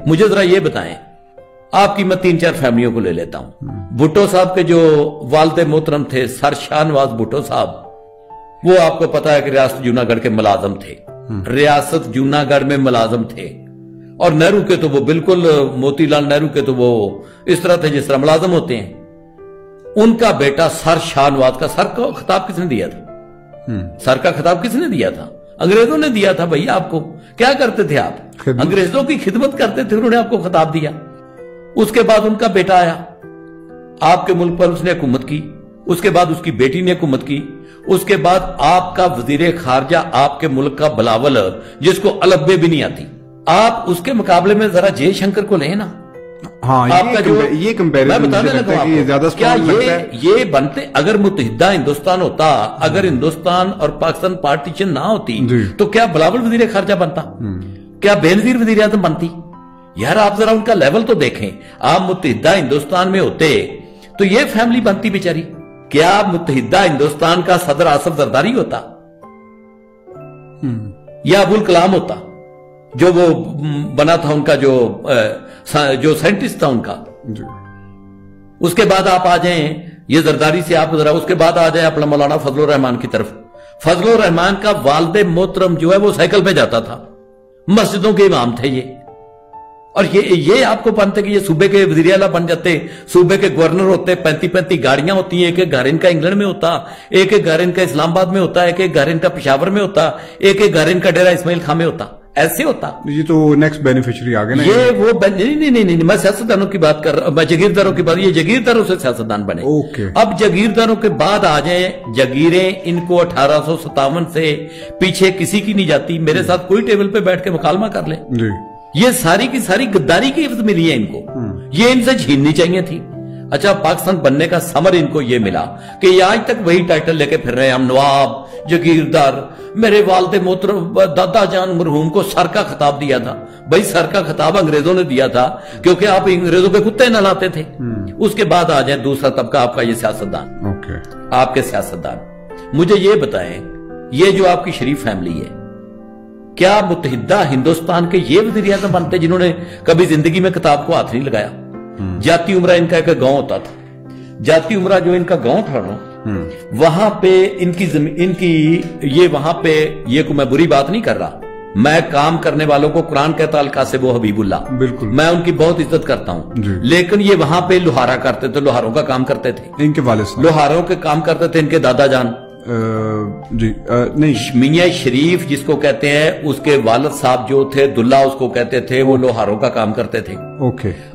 مجھے ذرا یہ بتائیں، آپ کی میں 3-4 فیملیوں کو لے لیتا ہوں۔ بھٹو صاحب کے جو والد محترم تھے سر شاہ نواز بھٹو صاحب، وہ آپ کو پتا ہے کہ ریاست جوناگڑھ کے ملازم تھے، ریاست جوناگڑھ میں ملازم تھے، اور نہرو کے تو وہ بالکل، موتی لال نہرو کے تو وہ اس طرح تھے جس طرح ملازم ہوتے ہیں۔ ان کا بیٹا سر شاہ نواز کا سر کا خطاب کس نے دیا تھا؟ سر کا خطاب کس نے دیا تھا؟ انگریزوں نے دیا تھا بھائی آپ کو۔ کیا کرتے تھے آپ؟ انگریزوں کی خدمت کرتے تھے، انہوں نے آپ کو خطاب دیا۔ اس کے بعد ان کا بیٹا آیا، آپ کے ملک پر اس نے حکومت کی، اس کے بعد اس کی بیٹی نے حکومت کی، اس کے بعد آپ کا وزیر خارجہ آپ کے ملک کا بلاول، جس کو الفبے بھی نہیں آتی، آپ اس کے مقابلے میں ذرا جے شنکر کو لیں نا۔ ہاں، یہ کمپیریزن کیا یہ بنتے؟ اگر متحدہ ہندوستان ہوتا، اگر ہندوستان اور پاکستان پارٹیشن نہ ہوتی تو کیا بلاول وزیر خارجہ بنتا؟ کیا بینظیر وزیر اعظم بنتی؟ یار آپ ذرا ان کا لیول تو دیکھیں۔ آپ متحدہ ہندوستان میں ہوتے تو یہ فیملی بنتی بیچاری؟ کیا متحدہ ہندوستان کا صدر آصف زرداری ہوتا یا ابوالکلام ہوتا جو وہ بنا تھا، ان کا جو سائنٹسٹ تھا ان کا؟ اس کے بعد آپ آ جائیں یہ زرداری سے، آپ ذرا اس کے بعد آ جائیں اپنا مولانا فضل الرحمان کی طرف۔ فضل الرحمان کا والد محترم جو ہے وہ سائیکل پہ جاتا تھا، مسجدوں کے امام تھے یہ، اور یہ آپ کو بنتے کہ یہ صوبے کے وزیر اعلیٰ بن جاتے، صوبے کے گورنر ہوتے، 35 گاڑیاں ہوتی ہیں، ایک ایک گھر ان کا انگلینڈ میں ہوتا، ایک ایک گھر ان کا اسلام آباد میں ہوتا، ایک ایک گھر ان کا پشاور میں ہوتا، ایک ایک گھر ان کا ڈیرہ اسماعیل خاں میں ہوتا۔ ایسے ہوتا؟ یہ تو نیکسٹ بینیفیشری آگے نا، یہ وہ نہیں، میں سیاستدانوں کی بات کر رہا ہوں، میں جگیرداروں کی بات، یہ جگیرداروں سے سیاستدان بنے۔ اب جگیرداروں کے بعد آ جائیں جگیریں، ان کو 1857 سے پیچھے کسی کی نہیں جاتی۔ میرے ساتھ کوئی ٹیبل پہ بیٹھ کے مکالمہ کر لیں، یہ ساری کی ساری غداری کی حفظ ملی ہے ان کو، یہ ان سے چھیننی چاہیے تھی۔ اچھا، پاکستان بننے کا ثمر ان کو یہ ملا کہ یہ آج تک وہی ٹائٹل لے کے پھر رہے ہیں، ہم نواب، جگیردار۔ میرے والد محترم دادا جان مرحوم کو سر کا خطاب دیا تھا، بھائی سر کا خطاب انگریزوں نے دیا تھا کیونکہ آپ انگریزوں کے کتے نہ لاتے تھے۔ اس کے بعد آ جائے دوسرا طبقہ آپ کا یہ سیاستدان، آپ کے سیاستدان۔ مجھے یہ بتائیں، یہ جو آپ کی شریف فیملی ہے، کیا متحدہ ہندوستان کے یہ وزیر اعظم بنتے جنہوں نے کبھی زندگی میں کتاب کو ہاتھ نہیں لگایا؟ جاتی عمرہ ان کا ایک گاؤں ہوتا تھا، جاتی عمرہ جو ان کا گاؤں تھا نا، وہاں پہ ان کی یہ وہاں پہ، یہ کو میں بری بات نہیں کر رہا، میں کام کرنے والوں کو قرآن کے تعلقہ سے وہ حبیب اللہ، بالکل میں ان کی بہت عزت کرتا ہوں، لیکن یہ وہاں پہ لوہارا کرتے تھے، لوہاروں کا کام کرتے تھے، ان کے والد لوہاروں کے کام کرتے تھے، ان کے دادا جان نہیں، میاں شریف جس کو کہتے ہیں، اس کے والد صاحب جو تھے دلہ اس کو کہتے تھے، وہ لوہاروں کا کام کرتے تھے۔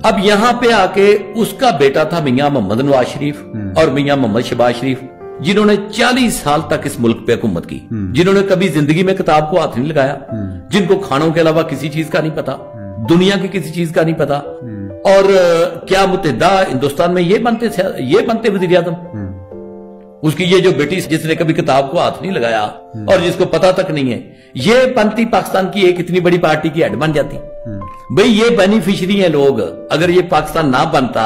اب یہاں پہ آ کے اس کا بیٹا تھا میاں محمد نواز شریف اور میاں محمد شہباز شریف، جنہوں نے 40 سال تک اس ملک پہ حکومت کی، جنہوں نے کبھی زندگی میں کتاب کو ہاتھ نہیں لگایا، جن کو کھانوں کے علاوہ کسی چیز کا نہیں پتا، دنیا کی کسی چیز کا نہیں پتا۔ اور کیا متحدہ ہندوستان میں یہ بنتے وزیر اعظم؟ اس کی یہ جو بیٹی جس نے کبھی کتاب کو ہاتھ نہیں لگایا اور جس کو پتا تک نہیں ہے، یہ بنتی پاکستان کی ایک اتنی بڑی پارٹی کی ہیڈ بن جاتی؟ بھئی یہ بینیفیشری ہیں لوگ، اگر یہ پاکستان نہ بنتا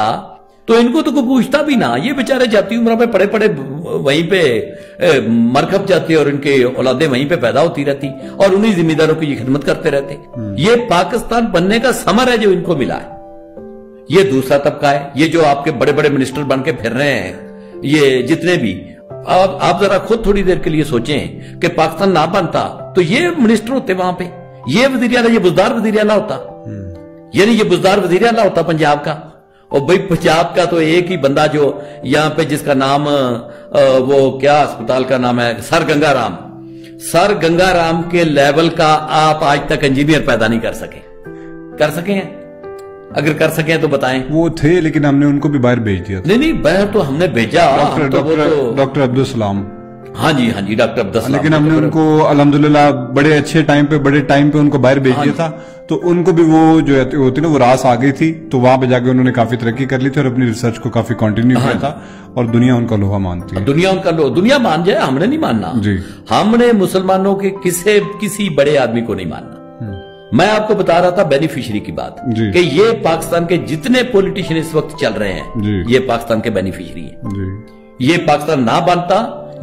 تو ان کو تو کوئی پوچھتا بھی نہ، یہ بیچارے جاتی عمرہ پہ پڑے پڑے وہیں پہ مرکب جاتے اور ان کے اولادیں وہیں پہ پیدا ہوتی رہتی اور انہی ذمہ داروں کی یہ خدمت کرتے رہتے۔ یہ پاکستان بننے کا ثمر ہے جو ان کو ملا ہے۔ یہ دوسرا طبقہ ہے، یہ جو آپ کے بڑے بڑے منسٹر بن کے پھر رہے ہیں، یہ جتنے بھی، آپ ذرا خود تھوڑی دیر کے لیے سوچیں کہ پاکستان نہ بنتا تو یہ منسٹر ہوتے وہاں پہ، یہ وزیر اعلیٰ، یہ بزدار وزیر اعلیٰ ہوتا، یعنی یہ بزدار وزیر اعلیٰ ہوتا پنجاب کا۔ اور بھئی پنجاب کا تو ایک ہی بندہ جو یہاں پہ جس کا نام وہ کیا اسپتال کا نام ہے، سر گنگا رام کے لیول کا آپ آج تک انجینئر پیدا نہیں کر سکے ہیں؟ اگر کر سکیں تو بتائیں۔ وہ تھے لیکن ہم نے ان کو بھی باہر بھیج دیا۔ نہیں باہر تو ہم نے بھیجا، ڈاکٹر عبدالسلام، ہاں جی ڈاکٹر عبدالسلام، لیکن ہم نے ان کو الحمدللہ بڑے اچھے ٹائم پہ ان کو باہر بھیج دیا تھا، تو ان کو بھی وہ جو ہوتی نا وہ راس آ گئی تھی، تو وہاں پہ جا کے انہوں نے کافی ترقی کر لی تھی اور اپنی ریسرچ کو کافی کنٹینیو کیا تھا، اور دنیا ان کا لوہا مانتی ہے۔ دنیا مان جائے، ہم نے نہیں ماننا، ہم نے مسلمانوں کے کسی بڑے آدمی کو نہیں ماننا۔ میں آپ کو بتا رہا تھا بینیفیشری کی بات کہ یہ پاکستان کے جتنے پولیٹیشین اس وقت چل رہے ہیں یہ پاکستان کے بینیفیشری ہیں۔ یہ پاکستان نہ بنتا،